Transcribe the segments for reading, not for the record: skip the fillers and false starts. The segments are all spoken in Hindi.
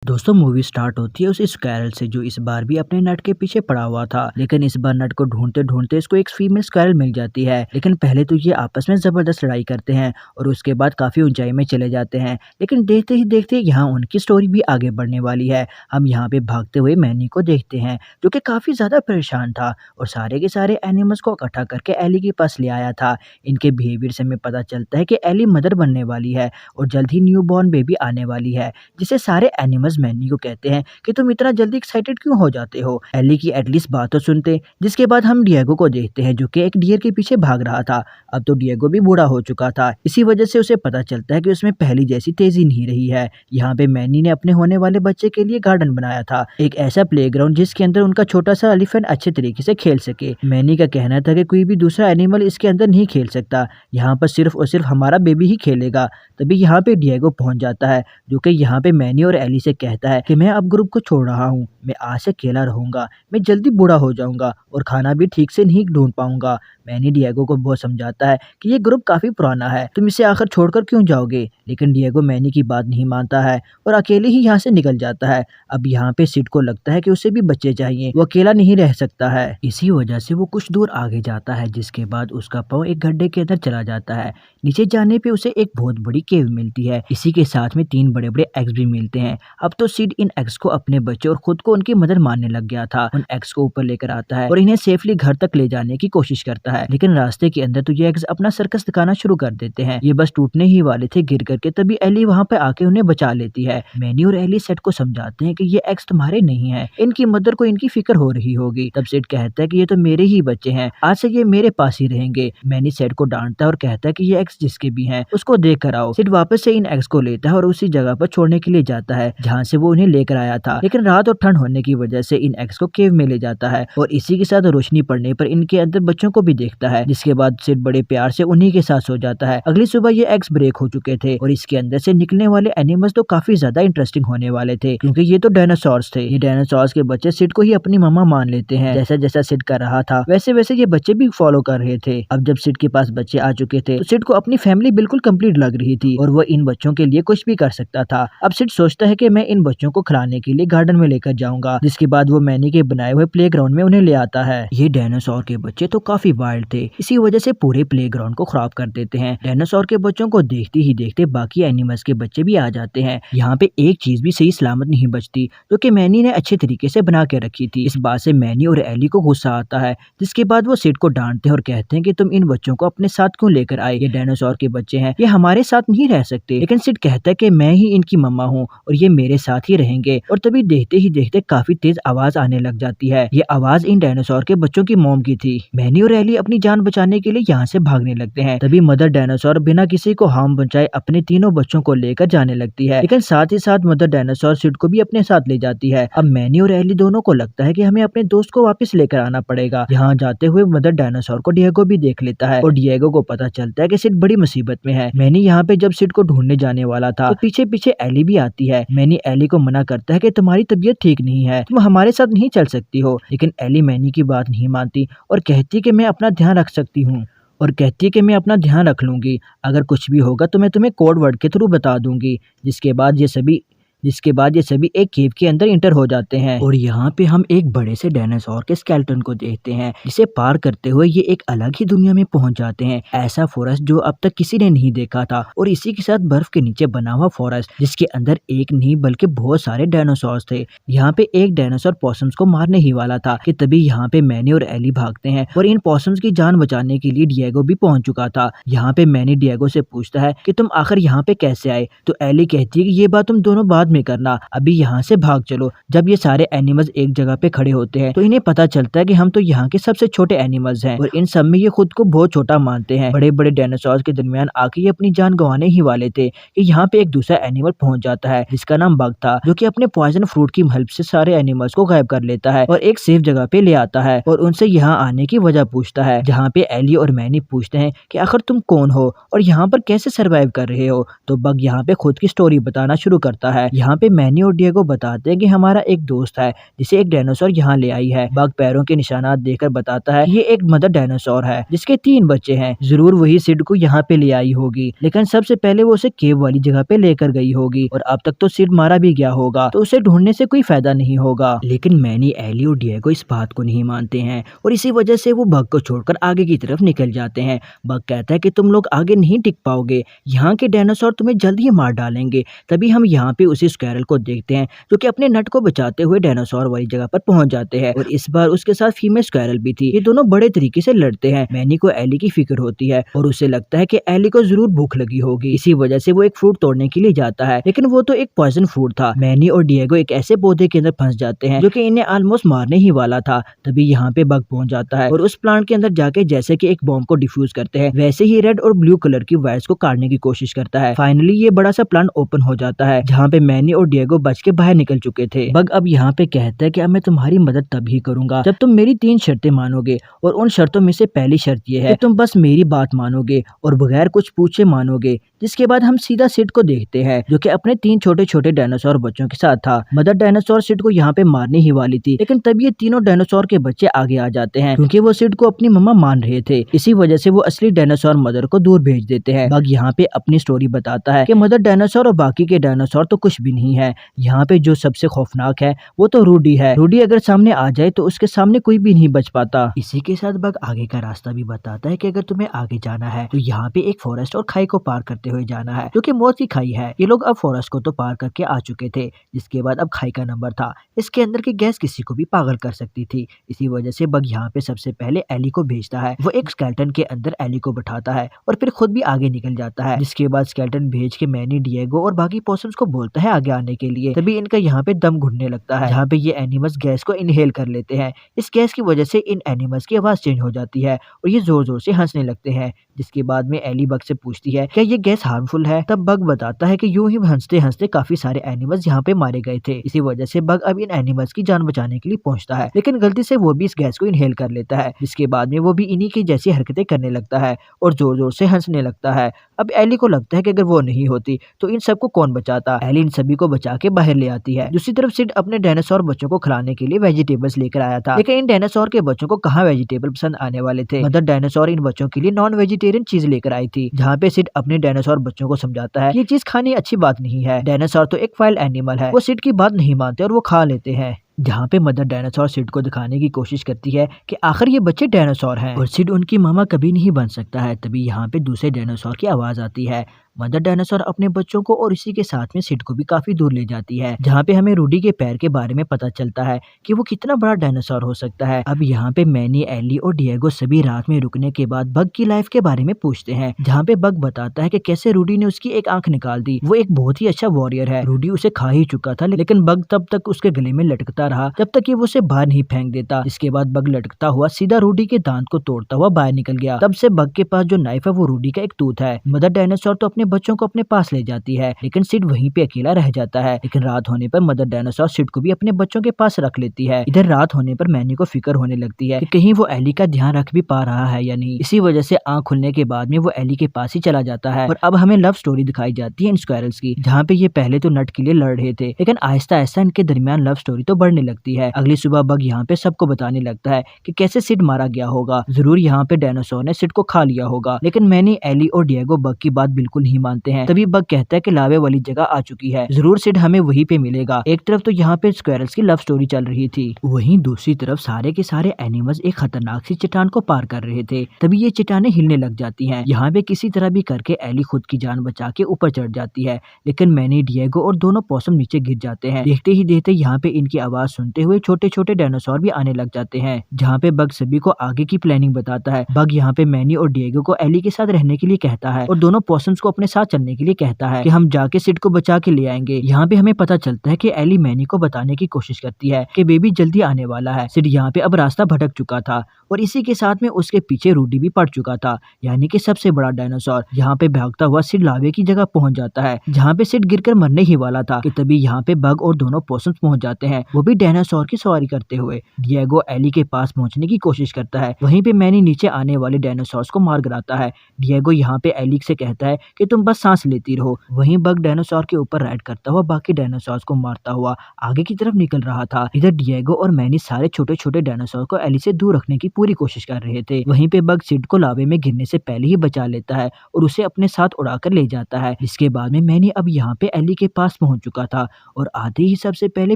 दोस्तों मूवी स्टार्ट होती है उस स्क्वायरल से जो इस बार भी अपने नट के पीछे पड़ा हुआ था। लेकिन इस बार नट को ढूंढते ढूंढते इसको एक फीमेल स्क्वायरल मिल जाती है। लेकिन पहले तो ये आपस में जबरदस्त लड़ाई करते हैं और उसके बाद काफी ऊंचाई में चले जाते हैं। लेकिन देखते ही देखते यहाँ उनकी स्टोरी भी आगे बढ़ने वाली है। हम यहाँ पे भागते हुए मैनी को देखते हैं जो कि काफी ज्यादा परेशान था और सारे के सारे एनिमल्स को इकट्ठा करके एली के पास ले आया था। इनके बिहेवियर से हमें पता चलता है कि एली मदर बनने वाली है और जल्द ही न्यू बॉर्न बेबी आने वाली है, जिसे सारे एनिमल्स मैनी को कहते हैं कि तुम इतना जल्दी एक्साइटेड क्यों हो जाते हो। एली की एटलीस्ट बात तो सुनते। जिसके बाद हम डिएगो को देखते हैं जो कि एक डियर के पीछे भाग रहा था। अब तो डिएगो भी बूढ़ा हो चुका था, इसी वजह से उसे पता चलता है कि उसमें पहली जैसी तेजी नहीं रही है। यहाँ पे मैनी ने अपने होने वाले बच्चे के लिए गार्डन बनाया था, एक ऐसा प्लेग्राउंड जिसके अंदर उनका छोटा सा एलिफेंट अच्छे तरीके से खेल सके। मैनी का कहना था कि कोई भी दूसरा एनिमल इसके अंदर नहीं खेल सकता, यहाँ पर सिर्फ और सिर्फ हमारा बेबी ही खेलेगा। तभी यहाँ पे डिएगो पहुंच जाता है जो कि यहाँ पे मैनी और एली से कहता है कि मैं अब ग्रुप को छोड़ रहा हूँ, मैं आज से अकेला रहूंगा, मैं जल्दी बूढ़ा हो जाऊंगा और खाना भी ठीक से नहीं ढूंढ पाऊंगा। मैनी डिएगो को बहुत समझाता है कि ये ग्रुप काफी पुराना है, तुम इसे आखिर छोड़कर क्यों जाओगे। लेकिन डिएगो मैनी की बात नहीं मानता है और अकेले ही यहाँ से निकल जाता है। अब यहाँ पे सिड को लगता है कि उसे भी बच्चे चाहिए, वो अकेला नहीं रह सकता है। इसी वजह से वो कुछ दूर आगे जाता है, जिसके बाद उसका पाँव एक गड्ढे के अंदर चला जाता है। नीचे जाने पे उसे एक बहुत बड़ी केव मिलती है, इसी के साथ में 3 बड़े बड़े एग्स भी मिलते हैं। अब तो सिड इन एग्स को अपने बच्चे और खुद को उनकी मदर मानने लग गया था। उन एग्स को ऊपर लेकर आता है और इन्हें सेफली घर तक ले जाने की कोशिश करता है। लेकिन रास्ते के अंदर तो ये एग्स अपना सर्कस दिखाना शुरू कर देते हैं। ये बस टूटने ही वाले थे गिर करके, तभी एली वहाँ पे आके उन्हें बचा लेती है। मैनी और एली सेड को समझाते हैं कि ये एग्स तुम्हारे नहीं है, इनकी मदर को इनकी फिक्र हो रही होगी। तब सेड कहता है कि ये तो मेरे ही बच्चे हैं, आज से ये मेरे पास ही रहेंगे। मैनी सेड को डांटता है और कहता है कि ये एग्स जिसके भी हैं उसको देख कर आओ। सेड वापस से इन एग्स को लेता है और उसी जगह पर छोड़ने के लिए जाता है जहाँ से वो उन्हें लेकर आया था। लेकिन रात और ठंड होने की वजह से इन एग्स को केव में ले जाता है और इसी के साथ रोशनी पड़ने पर इनके अंदर बच्चों को भी देखता है। जिसके बाद सेड बड़े प्यार से उन्हीं के साथ सो जाता है। अगली सुबह ये एग्स ब्रेक हो चुके थे और इसके अंदर से निकलने वाले एनिमल्स तो काफी ज्यादा इंटरेस्टिंग होने वाले थे, क्योंकि ये तो डायनासोर्स थे। ये डायनासोर्स के बच्चे सिड को ही अपनी मम्मा मान लेते हैं। जैसा जैसा सिड कर रहा था वैसे वैसे ये बच्चे भी फॉलो कर रहे थे। अब जब सिड के पास बच्चे आ चुके थे तो सिड को अपनी फैमिली बिल्कुल कंप्लीट लग रही थी और वो इन बच्चों के लिए कुछ भी कर सकता था। अब सिड सोचता है कि मैं इन बच्चों को खिलाने के लिए गार्डन में लेकर जाऊंगा। जिसके बाद वो मैनी के बनाए हुए प्लेग्राउंड में उन्हें ले आता है। ये डायनासोर के बच्चे तो काफी वाइल्ड थे, इसी वजह से पूरे प्लेग्राउंड को खराब कर देते हैं। डायनासोर के बच्चों को देखते ही देखते बाकी एनिमल्स के बच्चे भी आ जाते हैं। यहाँ पे एक चीज भी सही सलामत नहीं बचती जो कि मैनी ने अच्छे तरीके से बना के रखी थी। इस बात से मैनी और एली को गुस्सा आता है, जिसके बाद वो सिड को डांटते हैं और कहते हैं कि तुम इन बच्चों को अपने साथ क्यों लेकर आए, ये डायनासोर के बच्चे हैं, ये हमारे साथ नहीं रह सकते। लेकिन सिड कहता है कि मैं ही इनकी मम्मा हूँ और ये मेरे साथ ही रहेंगे। और तभी देखते ही देखते काफी तेज आवाज आने लग जाती है। ये आवाज इन डायनासोर के बच्चों की मॉम की थी। मैनी और एली अपनी जान बचाने के लिए यहाँ से भागने लगते हैं। तभी मदर डायनासोर बिना किसी को हार्म पहुंचाए अपने तीनों बच्चों को लेकर जाने लगती है। लेकिन साथ ही साथ मदर डायनासोर सिड को भी अपने साथ ले जाती है। अब मैनी और एली दोनों को लगता है कि हमें अपने दोस्त को वापस लेकर आना पड़ेगा। यहाँ जाते हुए मदर डायनासोर को डिएगो भी देख लेता है और डिएगो को पता चलता है कि सिड बड़ी मुसीबत में है। मैनी यहाँ पे जब सिड को ढूंढने जाने वाला था तो पीछे पीछे एली भी आती है। मैनी एली को मना करता है कि तुम्हारी तबीयत ठीक नहीं है, तुम हमारे साथ नहीं चल सकती हो। लेकिन एली मैनी की बात नहीं मानती और कहती है कि मैं अपना ध्यान रख सकती हूँ और कहती है कि मैं अपना ध्यान रख लूंगी, अगर कुछ भी होगा तो मैं तुम्हें कोड वर्ड के थ्रू बता दूंगी। जिसके बाद ये सभी एक केव के अंदर इंटर हो जाते हैं और यहाँ पे हम एक बड़े से डायनासोर के स्केलेटन को देखते हैं, जिसे पार करते हुए ये एक अलग ही दुनिया में पहुंच जाते हैं। ऐसा फॉरेस्ट जो अब तक किसी ने नहीं देखा था और इसी के साथ बर्फ के नीचे बना हुआ फॉरेस्ट, जिसके अंदर एक नहीं बल्कि बहुत सारे डायनासोर्स थे। यहाँ पे एक डायनासोर पॉसम्स को मारने ही वाला था कि तभी यहाँ पे मैनी और एली भागते हैं और इन पॉसम्स की जान बचाने के लिए डिएगो भी पहुंच चुका था। यहाँ पे मैनी डिएगो से पूछता है कि तुम आखिर यहाँ पे कैसे आए, तो एली कहती है कि ये बात तुम दोनों बाद में करना, अभी यहाँ से भाग चलो। जब ये सारे एनिमल्स एक जगह पे खड़े होते हैं तो इन्हें पता चलता है कि हम तो यहाँ के सबसे छोटे एनिमल्स हैं और इन सब में ये खुद को बहुत छोटा मानते हैं। बड़े बड़े डायनासोर के दरमियान आके ये अपनी जान गंवाने ही वाले थे कि यहाँ पे एक दूसरा एनिमल पहुंच जाता है जिसका नाम बग था, जो कि अपने पॉइजन फ्रूट की हेल्प से सारे एनिमल्स को गायब कर लेता है और एक सेफ जगह पे ले आता है और उनसे यहाँ आने की वजह पूछता है। जहाँ पे एली और मैनी पूछते हैं कि आखिर तुम कौन हो और यहाँ पर कैसे सर्वाइव कर रहे हो, तो बग यहाँ पे खुद की स्टोरी बताना शुरू करता है। यहाँ पे मैनी और डिएगो बताते हैं कि हमारा एक दोस्त है जिसे एक डायनासोर यहाँ ले आई है। बग पैरों के निशानात देखकर बताता है कि ये एक मदर डायनासोर है जिसके 3 बच्चे हैं। जरूर वही सिड को यहाँ पे ले आई होगी, लेकिन सबसे पहले वो उसे केव वाली जगह पे लेकर गई होगी और अब तक तो सिड मारा भी गया होगा, तो उसे ढूंढने से कोई फायदा नहीं होगा। लेकिन मैनी, एली और डिएगो इस बात को नहीं मानते हैं और इसी वजह से वो बग को छोड़कर आगे की तरफ निकल जाते हैं। बग कहता है कि तुम लोग आगे नहीं टिक पाओगे, यहाँ के डायनासोर तुम्हें जल्द ही मार डालेंगे। तभी हम यहाँ पे उसी स्क्वैरल को देखते हैं जो कि अपने नट को बचाते हुए डायनासोर वाली जगह पर पहुंच जाते हैं और इस बार उसके साथ फीमेल स्क्वैरल भी थी। ये दोनों बड़े तरीके से लड़ते हैं। मैनी को एली की फिक्र होती है और उसे लगता है कि एली को जरूर भूख लगी होगी, इसी वजह से वो एक फ्रूट तोड़ने के लिए जाता है, लेकिन वो तो एक पॉइजन फ्रूट था। मैनी और डिएगो एक ऐसे पौधे के अंदर फंस जाते हैं जो कि इन्हें ऑलमोस्ट मारने ही वाला था। तभी यहाँ पे बग पहुंच जाता है और उस प्लांट के अंदर जाके जैसे कि एक बॉम्ब को डिफ्यूज करते हैं, वैसे ही रेड और ब्लू कलर की वायर्स को काटने की कोशिश करता है। फाइनली ये बड़ा सा प्लांट ओपन हो जाता है जहाँ पे मैनी और डिएगो बच के बाहर निकल चुके थे। बग अब यहाँ पे कहता है कि अब मैं तुम्हारी मदद तभी करूंगा जब तुम मेरी 3 शर्तें मानोगे और उन शर्तों में से पहली शर्त ये है कि तुम बस मेरी बात मानोगे और बगैर कुछ पूछे मानोगे। जिसके बाद हम सीधा सिड को देखते हैं जो कि अपने 3 छोटे छोटे डायनासोर बच्चों के साथ था। मदर डायनासोर सिड को यहाँ पे मारने ही वाली थी, लेकिन तब ये तीनों डायनासोर के बच्चे आगे आ जाते हैं क्योंकि वो सिड को अपनी मम्मा मान रहे थे। इसी वजह से वो असली डायनासोर मदर को दूर भेज देते हैं। बग यहाँ पे अपनी स्टोरी बताता है कि मदर डायनासोर और बाकी के डायनासोर तो कुछ भी नहीं है, यहाँ पे जो सबसे खौफनाक है वो तो रूडी है। रूडी अगर सामने आ जाए तो उसके सामने कोई भी नहीं बच पाता। इसी के साथ बग आगे का रास्ता भी बताता है कि अगर तुम्हें आगे जाना है तो यहाँ पे एक फॉरेस्ट और खाई को पार करते हुए जाना है जो कि मौत की खाई है। ये लोग अब फॉरेस्ट को तो पार करके आ चुके थे, जिसके बाद अब खाई का नंबर था। इसके अंदर की गैस किसी को भी पागल कर सकती थी। इसी वजह से बग यहाँ पे सबसे पहले एली को भेजता है। वो एक स्केलेटन के अंदर एली को बैठाता है और फिर खुद भी आगे निकल जाता है। जिसके बाद स्केलेटन भेज के मैनी, डिएगो और बाकी पॉसम्स को बोलता है आगे आने के लिए। तभी इनका यहाँ पे दम घुटने लगता है जहाँ पे ये एनिमल्स गैस को इनहेल कर लेते हैं। इस गैस की वजह से इन एनिमल्स की आवाज चेंज हो जाती है और ये जोर जोर से हंसने लगते हैं। जिसके बाद में एली बग से पूछती है क्या ये गैस हार्मफुल है। तब बग बताता है कि यूं ही हंसते हंसते काफी सारे एनिमल्स यहाँ पे मारे गए थे। इसी वजह से बग अब इन एनिमल्स की जान बचाने के लिए पहुंचता है, लेकिन गलती से वो भी इस गैस को इनहेल कर लेता है। जिसके बाद में वो भी इन्हीं की जैसी हरकतें करने लगता है और जोर जोर से हंसने लगता है। अब एली को लगता है कि अगर वो नहीं होती तो इन सबको कौन बचाता। एली इन सभी को बचा के बाहर ले आती है। दूसरी तरफ सिड अपने डायनासोर बच्चों को खिलाने के लिए वेजिटेबल्स लेकर आया था, लेकिन इन डायनासोर के बच्चों को कहाँ वेजिटेबल पसंद आने वाले थे। मदर डायनासोर इन बच्चों के लिए नॉन वेजिटेरियन चीज लेकर आई थी, जहाँ पे सिड अपने डायनासोर बच्चों को समझाता है ये चीज खानी अच्छी बात नहीं है। डायनासोर तो एक वाइल्ड एनिमल है। वो सिड की बात नहीं मानते और वो खा लेते हैं। जहाँ पे मदर डायनासोर सिड को दिखाने की कोशिश करती है कि आखिर ये बच्चे डायनासोर हैं और सिड उनकी मामा कभी नहीं बन सकता है। तभी यहाँ पे दूसरे डायनासोर की आवाज आती है। मदर डायनासोर अपने बच्चों को और इसी के साथ में सिड को भी काफी दूर ले जाती है, जहाँ पे हमें रूडी के पैर के बारे में पता चलता है कि वो कितना बड़ा डायनासोर हो सकता है। अब यहाँ पे मैनी, एली और डिएगो सभी रात में रुकने के बाद बग की लाइफ के बारे में पूछते हैं, जहाँ पे बग बताता है कि कैसे रूडी ने उसकी एक आंख निकाल दी। वो एक बहुत ही अच्छा वॉरियर है। रूडी उसे खा ही चुका था, लेकिन बग तब तक उसके गले में लटकता रहा जब तक कि वो उसे बाहर नहीं फेंक देता। इसके बाद बग लटकता हुआ सीधा रूडी के दांत को तोड़ता हुआ बाहर निकल गया। तब से बग के पास जो नाइफ है वो रूडी का एक टूथ है। मदर डायनासोर तो अपने बच्चों को अपने पास ले जाती है, लेकिन सिड वहीं पे अकेला रह जाता है। लेकिन रात होने पर मदर डायनासोर सिड को भी अपने बच्चों के पास रख लेती है। इधर रात होने पर मैनी को फिक्र होने लगती है कि कहीं वो एली का ध्यान रख भी पा रहा है या नहीं। इसी वजह से आंख खुलने के बाद में वो एली के पास ही चला जाता है और अब हमें लव स्टोरी दिखाई जाती है इन स्क्वैरल्स की, जहाँ पे ये पहले तो नट के लिए लड़ रहे थे, लेकिन आहिस्ता आहिस्ता इनके दरमियान लव स्टोरी तो बढ़ने लगती है। अगली सुबह बग यहाँ पे सबको बताने लगता है कि कैसे सिड मारा गया होगा। जरूर यहाँ पे डायनासोर ने सिड को खा लिया होगा, लेकिन मैनी, एली और डिएगो बग की बात बिल्कुल नहीं मानते हैं। तभी बग कहता है कि लावे वाली जगह आ चुकी है, जरूर सिड हमें वहीं पे मिलेगा। एक तरफ तो यहाँ पे स्क्वैरल्स की लव स्टोरी चल रही थी, वहीं दूसरी तरफ सारे के सारे एनिमल्स एक खतरनाक सी चट्टान को पार कर रहे थे। तभी ये चट्टानें हिलने लग जाती हैं। यहाँ पे किसी तरह भी करके एली खुद की जान बचा के ऊपर चढ़ जाती है, लेकिन मैनी, डिएगो और दोनों पॉसम नीचे गिर जाते हैं। देखते ही देखते यहाँ पे इनकी आवाज सुनते हुए छोटे छोटे डायनासोर भी आने लग जाते हैं, जहाँ पे बग सभी को आगे की प्लानिंग बताता है। बग यहाँ पे मैनी और डिएगो को एली के साथ रहने के लिए कहता है और दोनों पॉसम्स को अपने साथ चलने के लिए कहता है कि हम जाके सिड को बचा के ले आएंगे। यहाँ पे हमें पता चलता है कि एली मैनी को बताने की कोशिश करती है कि बेबी जल्दी आने वाला है। सिड यहाँ पे अब रास्ता भटक चुका था और इसी के साथ में उसके पीछे रूडी भी पड़ चुका था, यानी कि सबसे बड़ा डायनासोर। यहाँ पे भागता हुआ सिड लावे की जगह पहुंच जाता है, जहाँ पे सिड गिरकर मरने ही वाला था कि तभी यहाँ पे बग और दोनों पॉसम्स पहुंच जाते हैं, वो भी डायनासोर की सवारी करते हुए। डिएगो एली के पास पहुंचने की कोशिश करता है, वहीं पे मैनी नीचे आने वाले डायनासोर्स को मार गिराता है। डिएगो यहाँ पे एली से कहता है कि तुम बस सांस लेती रहो। वहीं बग डायनासोर के ऊपर राइड करता हुआ बाकी डायनासोर को मारता हुआ आगे की तरफ निकल रहा था। इधर डिएगो और मैनी सारे छोटे छोटे डायनासोर को एली से दूर रखने की पूरी कोशिश कर रहे थे। वहीं पे बग सिड को लावे में गिरने से पहले ही बचा लेता है और उसे अपने साथ उड़ाकर ले जाता है। जिसके बाद में मैनी अब यहाँ पे एली के पास पहुंच चुका था और आते ही सबसे पहले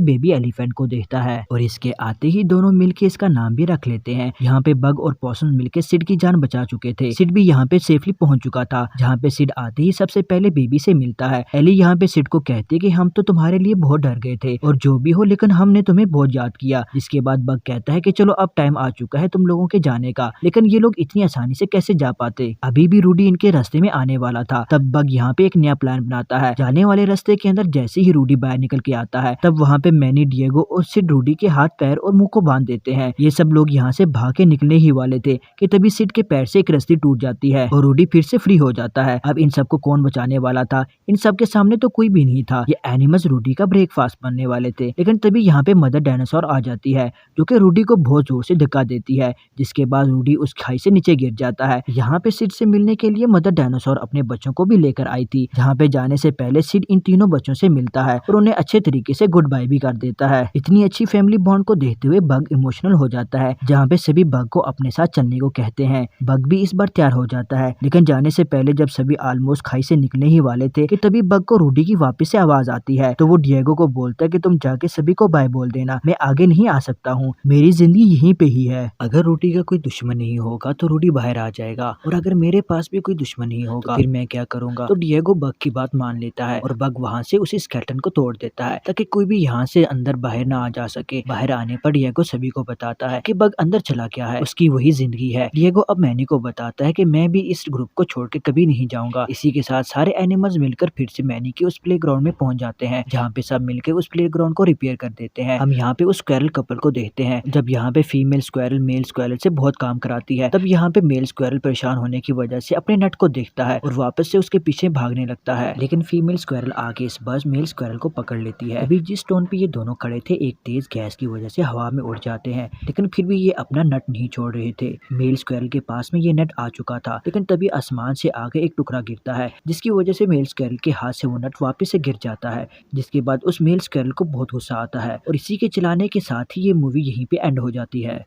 बेबी एलिफेंट को देखता है और इसके आते ही दोनों मिलके इसका नाम भी रख लेते हैं। यहाँ पे बग और पॉसम मिलके सिड की जान बचा चुके थे। सिड भी यहाँ पे सेफली पहुंच चुका था। जहाँ पे सिड आते ही सबसे पहले बेबी से मिलता है। एली यहाँ पे सिड को कहती है कि हम तो तुम्हारे लिए बहुत डर गए थे और जो भी हो लेकिन हमने तुम्हें बहुत याद किया। जिसके बाद बग कहता है कि चलो अब टाइम आ चुका है तुम लोगों के जाने का, लेकिन ये लोग इतनी आसानी से कैसे जा पाते। अभी भी रूडी इनके रास्ते में आने वाला था। तब बग यहाँ पे एक नया प्लान बनाता है। जाने वाले रास्ते के अंदर जैसे ही रूडी बाहर निकल के आता है तब वहाँ पे मैनी, डिएगो और सिड रूडी के हाथ पैर और मुंह को बांध देते हैं। ये सब लोग यहाँ से भाग के निकलने ही वाले थे कि तभी सिड के पैर से एक रस्सी टूट जाती है और रूडी फिर से फ्री हो जाता है। अब इन सबको कौन बचाने वाला था? इन सब के सामने तो कोई भी नहीं था। ये एनिमल्स रूडी का ब्रेकफास्ट बनने वाले थे। लेकिन तभी यहाँ पे मदर डायनासोर आ जाती है जो कि रूडी को बहुत जोर से धक्का देती है। जिसके बाद रूडी उस खाई से नीचे गिर जाता है। यहाँ पे सिड से मिलने के लिए मदर डायनासोर अपने बच्चों को भी लेकर आई थी। जहाँ पे जाने से पहले सिड इन तीनों बच्चों से मिलता है और उन्हें अच्छे तरीके से गुड बाय भी कर देता है। इतनी अच्छी फैमिली बॉन्ड को देखते हुए बग इमोशनल हो जाता है। जहाँ पे सभी बग को अपने साथ चलने को कहते हैं। बग भी इस बार तैयार हो जाता है। लेकिन जाने से पहले जब सभी ऑलमोस्ट खाई से निकलने ही वाले थे कि तभी बग को रूडी की वापस से आवाज आती है। तो वो डिएगो को बोलता है कि तुम जाके सभी को बाय बोल देना, मैं आगे नहीं आ सकता हूँ, मेरी जिंदगी यहीं पे ही है। अगर रूडी का कोई दुश्मन नहीं होगा तो रूडी बाहर आ जाएगा और अगर मेरे पास भी कोई दुश्मन नहीं होगा तो फिर मैं क्या करूंगा। तो डिएगो बग की बात मान लेता है और बग वहाँ से उसी स्केलेटन को तोड़ देता है ताकि कोई भी यहाँ से अंदर बाहर ना आ जा सके। बाहर आने पर डिएगो सभी को बताता है कि बग अंदर चला गया है, उसकी वही जिंदगी है। डिएगो अब मैनी को बताता है कि मैं भी इस ग्रुप को छोड़ के कभी नहीं जाऊंगा। इसी के साथ सारे एनिमल्स मिलकर फिर से मैनी के उस प्लेग्राउंड में पहुंच जाते हैं जहाँ पे सब मिलकर उस प्लेग्राउंड को रिपेयर कर देते हैं। हम यहाँ पे उस स्क्वेरल कपल को देखते हैं जब यहाँ पे फीमेल स्क्वेरल मेल स्क्वेरल से बहुत काम कराती है। तब यहाँ पे मेल स्क्वेरल परेशान होने की वजह से अपने नट को देखता है और वापस से उसके पीछे भागने लगता है। लेकिन फीमेल स्क्वेरल आके इस बार मेल स्क्वेरल को पकड़ लेती है। अभी जिस स्टोन पे ये दोनों खड़े थे एक तेज गैस की वजह से हवा में उड़ जाते हैं, लेकिन फिर भी ये अपना नट नहीं छोड़ रहे थे। मेल स्क्वेरल के पास में ये नट आ चुका था, लेकिन तभी आसमान से आगे एक टुकड़ा गिरता है जिसकी वजह से मेल स्क्वेरल के हाथ से वो नट वापस से गिर जाता है। जिसके बाद उस मेल स्क्वेरल को बहुत गुस्सा आता है और इसी के चलाने के साथ ही ये मूवी यहीं पे एंड हो जाती है।